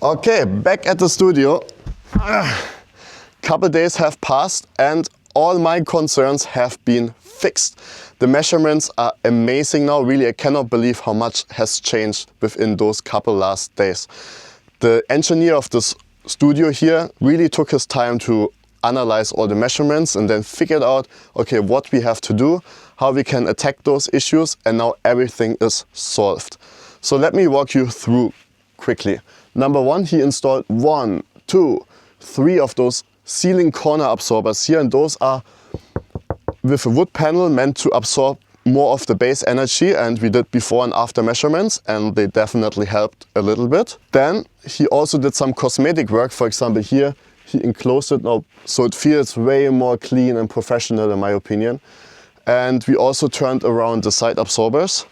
Okay, back at the studio. Couple days have passed and all my concerns have been fixed. The measurements are amazing now. Really, I cannot believe how much has changed within those couple last days. The engineer of this studio here really took his time to analyze all the measurements and then figured out, okay, what we have to do, how we can attack those issues, and now everything is solved. So let me walk you through quickly. Number one, he installed 1, 2, 3 of those ceiling corner absorbers here, and those are with a wood panel meant to absorb more of the bass energy, and we did before and after measurements and they definitely helped a little bit. Then he also did some cosmetic work. For example, here he enclosed it now so it feels way more clean and professional in my opinion. And we also turned around the side absorbers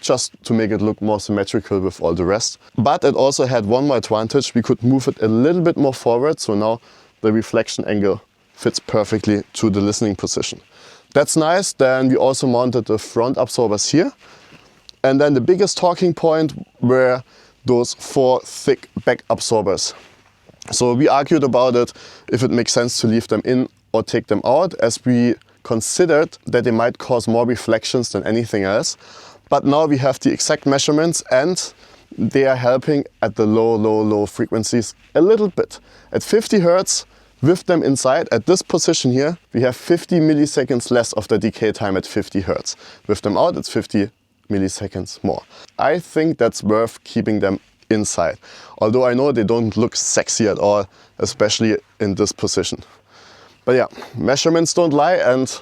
just to make it look more symmetrical with all the rest. But it also had one more advantage. We could move it a little bit more forward, so now the reflection angle fits perfectly to the listening position. That's nice. Then we also mounted the front absorbers here. And then the biggest talking point were those 4 thick back absorbers. So we argued about it, if it makes sense to leave them in or take them out, as we considered that they might cause more reflections than anything else. But now we have the exact measurements and they are helping at the low frequencies a little bit. At 50 Hertz, with them inside, at this position here, we have 50 milliseconds less of the decay time at 50 Hertz. With them out, it's 50 milliseconds more. I think that's worth keeping them inside. Although I know they don't look sexy at all, especially in this position. But yeah, measurements don't lie and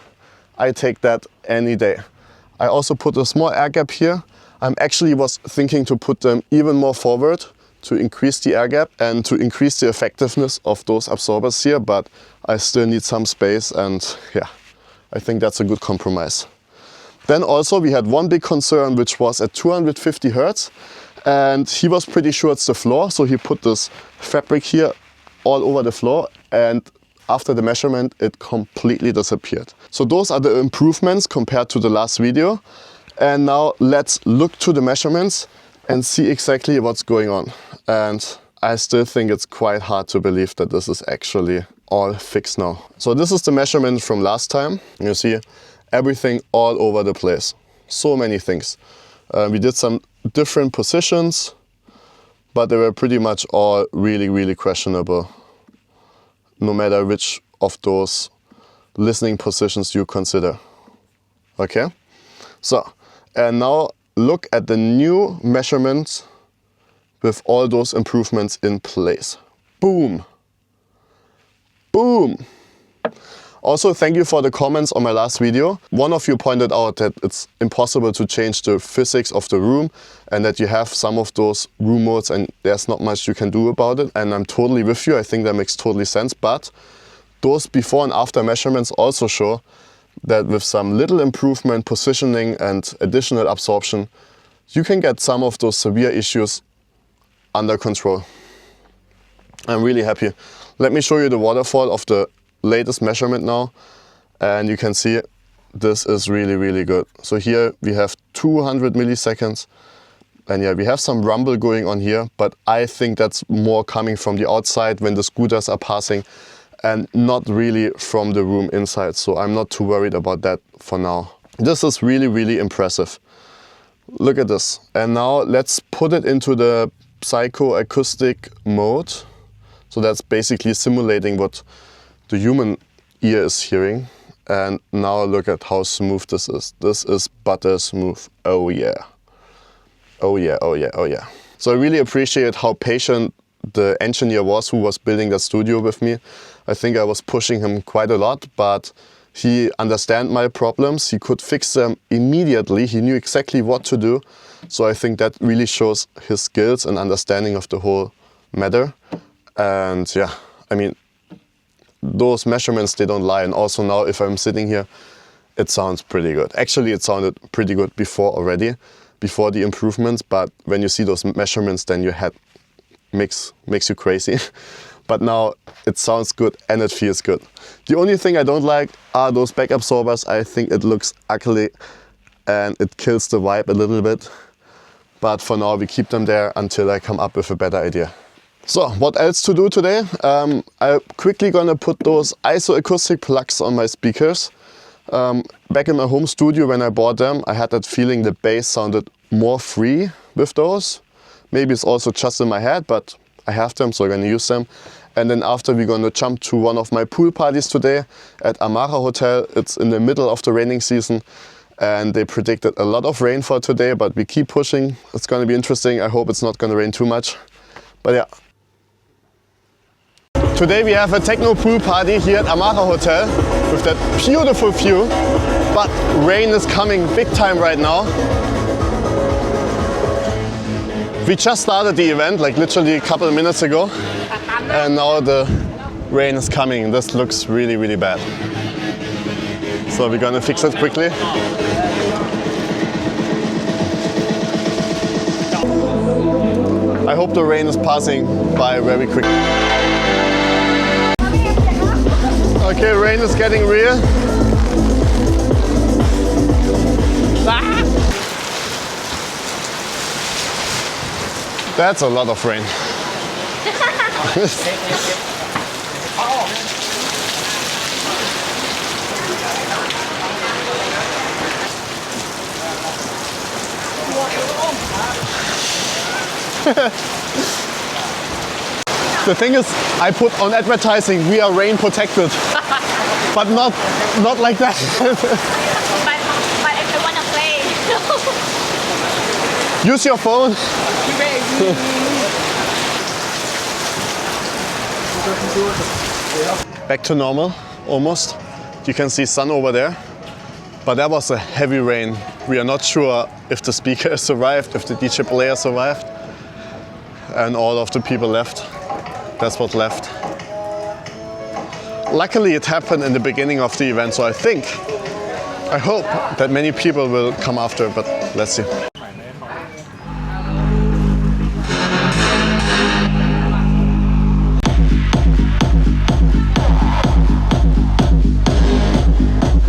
I take that any day. I also put a small air gap here. I actually was thinking to put them even more forward to increase the air gap and to increase the effectiveness of those absorbers here, but I still need some space and yeah, I think that's a good compromise. Then also we had one big concern, which was at 250 Hertz, and he was pretty sure it's the floor, so he put this fabric here all over the floor, and after the measurement it completely disappeared. So those are the improvements compared to the last video. And now let's look to the measurements and see exactly what's going on. And I still think it's quite hard to believe that this is actually all fixed now. So this is the measurement from last time. You see everything all over the place. So many things. We did some different positions, but they were pretty much all really questionable, no matter which of those listening positions you consider. Okay? So, and now look at the new measurements with all those improvements in place. Boom! Boom! Also, thank you for the comments on my last video. One of you pointed out that it's impossible to change the physics of the room and that you have some of those room modes and there's not much you can do about it. And I'm totally with you. I think that makes totally sense. But those before and after measurements also show that with some little improvement, positioning and additional absorption, you can get some of those severe issues under control. I'm really happy. Let me show you the waterfall of the latest measurement now, and you can see this is really good. So here we have 200 milliseconds, and yeah, we have some rumble going on here, but I think that's more coming from the outside when the scooters are passing and not really from the room inside. So I'm not too worried about that for now. This is really impressive. Look at this. And now let's put it into the psychoacoustic mode. So that's basically simulating what the human ear is hearing. And now look at how smooth this is. This is butter smooth. Oh yeah. Oh yeah, oh yeah, oh yeah. So I really appreciate how patient the engineer was who was building the studio with me. I think I was pushing him quite a lot, but he understood my problems. He could fix them immediately. He knew exactly what to do. So I think that really shows his skills and understanding of the whole matter. And yeah, I mean, those measurements, they don't lie. And also now if I'm sitting here, it sounds pretty good. Actually, it sounded pretty good before already, before the improvements. But when you see those measurements, then your head makes you crazy. But now it sounds good and it feels good. The only thing I don't like are those back absorbers. I think it looks ugly and it kills the vibe a little bit. But for now we keep them there until I come up with a better idea. So what else to do today? I'm quickly gonna put those ISO acoustic plugs on my speakers. Back in my home studio when I bought them, I had that feeling the bass sounded more free with those. Maybe it's also just in my head, but I have them, so I'm gonna use them. And then after we're gonna jump to one of my pool parties today at Amara Hotel. It's in the middle of the raining season and they predicted a lot of rain for today, but we keep pushing. It's gonna be interesting. I hope it's not gonna rain too much, but yeah. Today we have a techno pool party here at Amara Hotel with that beautiful view, but rain is coming big time right now. We just started the event like literally a couple of minutes ago and now the rain is coming. This looks really, really bad. So we're gonna fix it quickly. I hope the rain is passing by very quickly. Okay, rain is getting real. That's a lot of rain. The thing is, I put on advertising, we are rain protected, but not like that. but if you want to play, Use your phone. Back to normal, almost. You can see sun over there, but that was a heavy rain. We are not sure if the speaker survived, if the DJ player survived, and all of the people left. That's what left. Luckily it happened in the beginning of the event, so I hope that many people will come after, but let's see.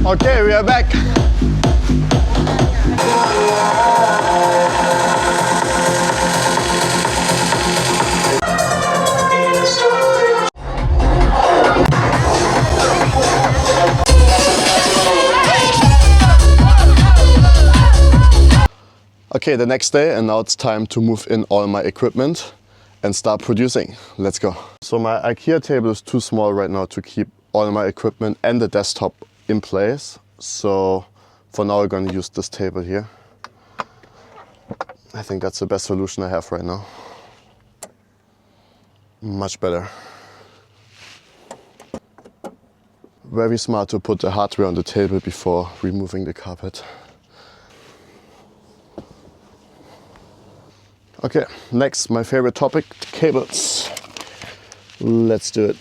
Okay, we are back. Okay, the next day, and now it's time to move in all my equipment and start producing. Let's go. So my IKEA table is too small right now to keep all my equipment and the desktop in place. So for now we're going to use this table here. I think that's the best solution I have right now. Much better. Very smart to put the hardware on the table before removing the carpet. Okay, next, my favorite topic, cables. Let's do it.